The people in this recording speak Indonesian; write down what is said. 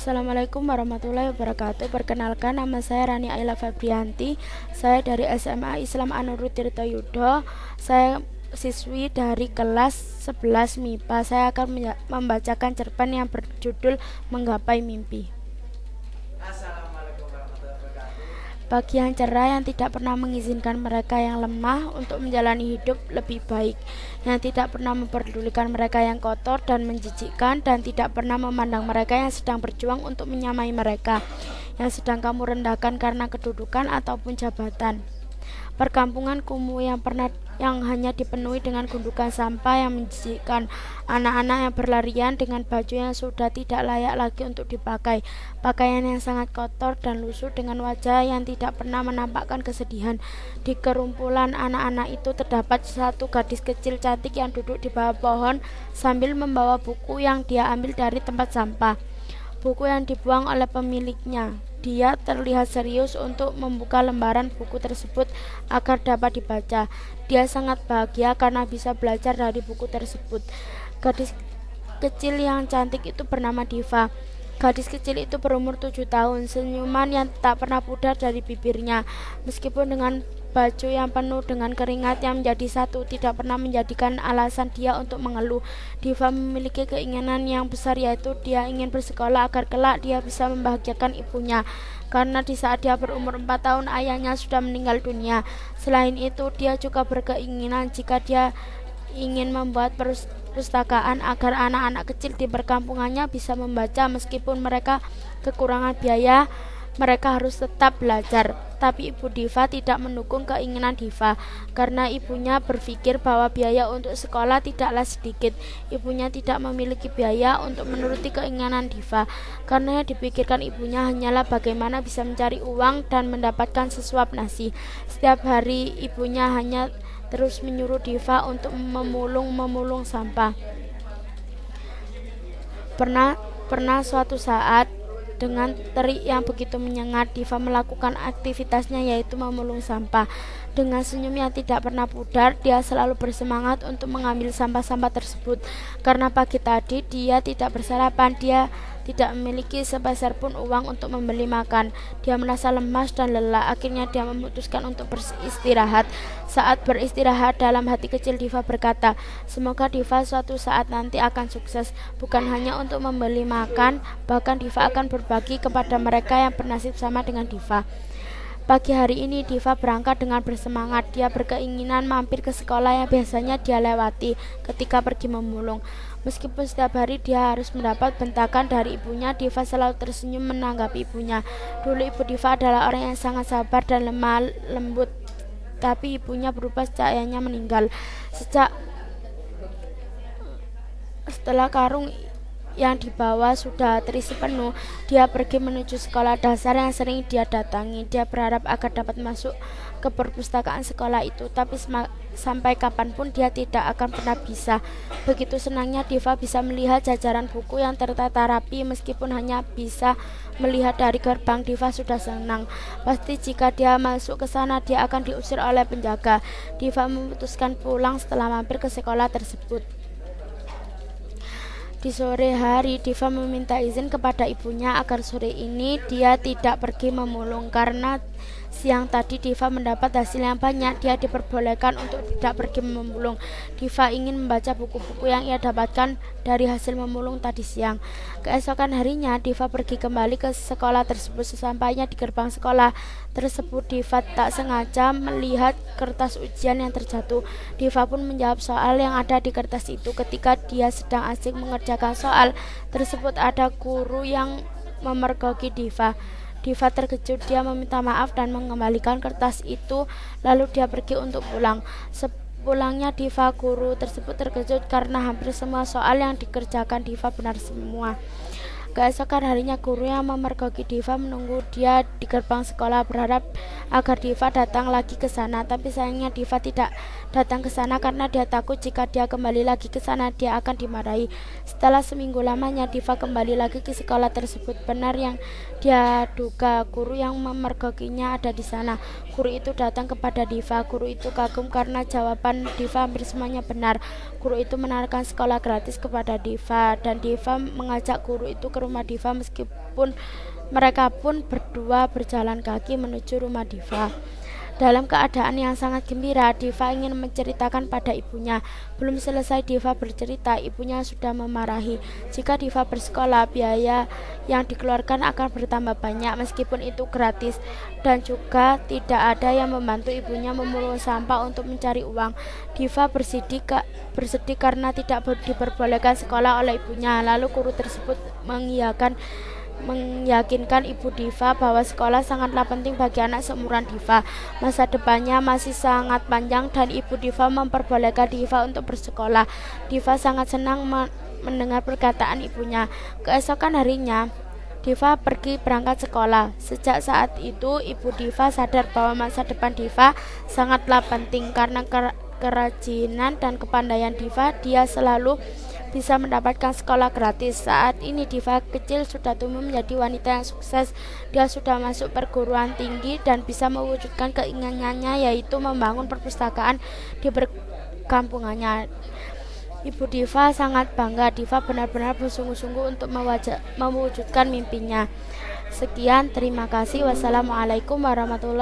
Assalamualaikum warahmatullahi wabarakatuh. Perkenalkan, nama saya Rani Aila Febrianti. Saya dari SMA Islam Anurul Tirto Yudo. Saya siswi dari kelas 11 MIPA. Saya akan membacakan cerpen yang berjudul Menggapai Mimpi. Assalamualaikum warahmatullahi wabarakatuh. Bagi yang cerah, yang tidak pernah mengizinkan mereka yang lemah untuk menjalani hidup lebih baik, yang tidak pernah memperdulikan mereka yang kotor dan menjijikkan, dan tidak pernah memandang mereka yang sedang berjuang untuk menyamai mereka, yang sedang kamu rendahkan karena kedudukan ataupun jabatan. Perkampungan kumuh yang hanya dipenuhi dengan gundukan sampah yang menjijikkan, anak-anak yang berlarian dengan baju yang sudah tidak layak lagi untuk dipakai, pakaian yang sangat kotor dan lusuh dengan wajah yang tidak pernah menampakkan kesedihan. Di kerumpulan anak-anak itu terdapat satu gadis kecil cantik yang duduk di bawah pohon sambil membawa buku yang dia ambil dari tempat sampah. Buku yang dibuang oleh pemiliknya. Dia terlihat serius untuk membuka lembaran buku tersebut agar dapat dibaca. Dia sangat bahagia karena bisa belajar dari buku tersebut. Gadis kecil yang cantik itu bernama Diva. Gadis kecil itu berumur 7 tahun, senyuman yang tak pernah pudar dari bibirnya. Meskipun dengan baju yang penuh dengan keringat yang menjadi satu tidak pernah menjadikan alasan dia untuk mengeluh. Diva memiliki keinginan yang besar, yaitu dia ingin bersekolah agar kelak dia bisa membahagiakan ibunya. Karena di saat dia berumur 4 tahun ayahnya sudah meninggal dunia. Selain itu, dia juga berkeinginan jika dia ingin membuat perpustakaan agar anak-anak kecil di perkampungannya bisa membaca. Meskipun mereka kekurangan biaya, mereka harus tetap belajar. Tapi ibu Diva tidak mendukung keinginan Diva, karena ibunya berpikir bahwa biaya untuk sekolah tidaklah sedikit. Ibunya tidak memiliki biaya untuk menuruti keinginan Diva, karena yang dipikirkan ibunya hanyalah bagaimana bisa mencari uang dan mendapatkan sesuap nasi. Setiap hari ibunya hanya terus menyuruh Diva untuk memulung sampah. Pernah suatu saat, dengan terik yang begitu menyengat, Diva melakukan aktivitasnya, yaitu memulung sampah. Dengan senyum yang tidak pernah pudar, dia selalu bersemangat untuk mengambil sampah-sampah tersebut. Karena pagi tadi dia tidak bersarapan, dia tidak memiliki sepeser pun uang untuk membeli makan. Dia merasa lemas dan lelah. Akhirnya dia memutuskan untuk beristirahat. Saat beristirahat, dalam hati kecil Diva berkata, semoga Diva suatu saat nanti akan sukses, bukan hanya untuk membeli makan, bahkan Diva akan berbagi kepada mereka yang bernasib sama dengan Diva. Pagi hari ini Diva berangkat dengan bersemangat. Dia berkeinginan mampir ke sekolah yang biasanya dia lewati ketika pergi memulung. Meskipun setiap hari dia harus mendapat bentakan dari ibunya, Diva selalu tersenyum menanggapi ibunya. Dulu ibu Diva adalah orang yang sangat sabar dan lemah lembut, tapi ibunya berubah sejak ayahnya meninggal. Setelah karung yang dibawa sudah terisi penuh, dia pergi menuju sekolah dasar yang sering dia datangi. Dia berharap agar dapat masuk ke perpustakaan sekolah itu, tapi sampai kapanpun dia tidak akan pernah bisa. Begitu senangnya Diva bisa melihat jajaran buku yang tertata rapi. Meskipun hanya bisa melihat dari gerbang, Diva sudah senang. Pasti jika dia masuk ke sana, dia akan diusir oleh penjaga. Diva memutuskan pulang setelah mampir ke sekolah tersebut. Di sore hari, Diva meminta izin kepada ibunya agar sore ini dia tidak pergi memulung. Karena siang tadi Diva mendapat hasil yang banyak, dia diperbolehkan untuk tidak pergi memulung. Diva ingin membaca buku-buku yang ia dapatkan dari hasil memulung tadi siang. Keesokan harinya, Diva pergi kembali ke sekolah tersebut. Sesampainya di gerbang sekolah tersebut, Diva tak sengaja melihat kertas ujian yang terjatuh. Diva pun menjawab soal yang ada di kertas itu. Ketika dia sedang asik mengerjakan soal tersebut, ada guru yang memergoki Diva. Diva terkejut. Dia meminta maaf dan mengembalikan kertas itu, lalu dia pergi untuk pulang. Sepulangnya Diva, guru tersebut terkejut karena hampir semua soal yang dikerjakan Diva benar semua. Keesokan harinya, guru yang memergoki Diva menunggu dia di gerbang sekolah, berharap agar Diva datang lagi ke sana. Tapi sayangnya Diva tidak datang ke sana karena dia takut jika dia kembali lagi ke sana dia akan dimarahi. Setelah seminggu lamanya, Diva kembali lagi ke sekolah tersebut. Benar yang dia duga, guru yang memergokinya ada di sana. Guru itu datang kepada Diva. Guru itu kagum karena jawaban Diva hampir semuanya benar. Guru itu menawarkan sekolah gratis kepada Diva, dan Diva mengajak guru itu ke rumah Diva meskipun mereka pun berdua berjalan kaki menuju rumah Diva. Dalam keadaan yang sangat gembira, Diva ingin menceritakan pada ibunya. Belum selesai Diva bercerita, ibunya sudah memarahi. Jika Diva bersekolah, biaya yang dikeluarkan akan bertambah banyak meskipun itu gratis. Dan juga tidak ada yang membantu ibunya memungut sampah untuk mencari uang. Diva bersedih karena tidak diperbolehkan sekolah oleh ibunya. Lalu guru tersebut meyakinkan ibu Diva bahwa sekolah sangatlah penting bagi anak seumuran Diva. Masa depannya masih sangat panjang dan ibu Diva memperbolehkan Diva untuk bersekolah. Diva sangat senang mendengar perkataan ibunya. Keesokan harinya, Diva pergi berangkat sekolah. Sejak saat itu, ibu Diva sadar bahwa masa depan Diva sangatlah penting. Karena kerajinan dan kepandaian Diva, dia selalu bisa mendapatkan sekolah gratis. Saat ini Diva kecil sudah tumbuh menjadi wanita yang sukses. Dia sudah masuk perguruan tinggi dan bisa mewujudkan keinginannya, yaitu membangun perpustakaan di perkampungannya. Ibu Diva sangat bangga. Diva benar-benar bersungguh-sungguh untuk mewujudkan mimpinya. Sekian, terima kasih. Wassalamualaikum warahmatullahi